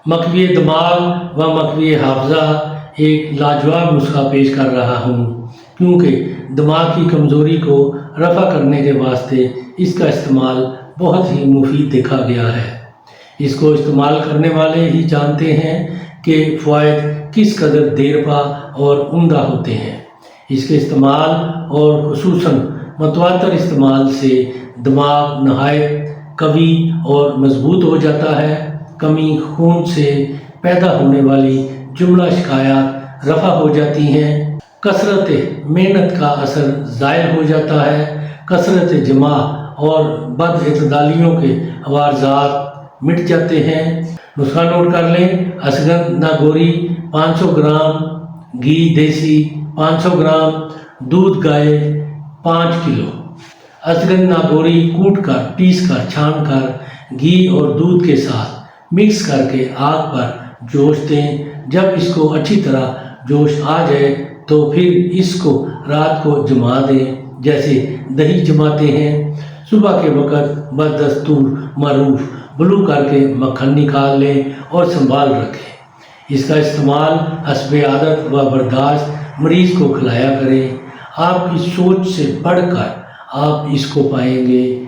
مقوی دماغ و مقوی حافظہ ایک لاجواب نسخہ پیش کر رہا ہوں، کیونکہ دماغ کی کمزوری کو رفع کرنے کے واسطے اس کا استعمال بہت ہی مفید دیکھا گیا ہے۔ اس کو استعمال کرنے والے ہی جانتے ہیں کہ فوائد کس قدر دیرپا اور عمدہ ہوتے ہیں۔ اس کے استعمال اور خصوصاً متواتر استعمال سے دماغ نہایت قوی اور مضبوط ہو جاتا ہے، کمی خون سے پیدا ہونے والی جملہ شکایات رفع ہو جاتی ہیں، کثرت محنت کا اثر زائل ہو جاتا ہے، کثرت جمع اور بد اعتدالیوں کے عوارضات مٹ جاتے ہیں۔ نسخہ نوٹ کر لیں۔ اشگند ناگوری 500 گرام، گھی دیسی 500 گرام، دودھ گائے 5 کلو۔ اشگند ناگوری کوٹ کر، پیس کر، چھان کر گھی اور دودھ کے ساتھ مکس کر کے آگ پر جوش دیں۔ جب اس کو اچھی طرح جوش آ جائے تو پھر اس کو رات کو جما دیں، جیسے دہی جماتے ہیں۔ صبح کے وقت بدستور معروف بلو کر کے مکھن نکال لیں اور سنبھال رکھیں۔ اس کا استعمال حسب عادت و برداشت مریض کو کھلایا کریں۔ آپ کی سوچ سے بڑھ کر آپ اس کو پائیں گے۔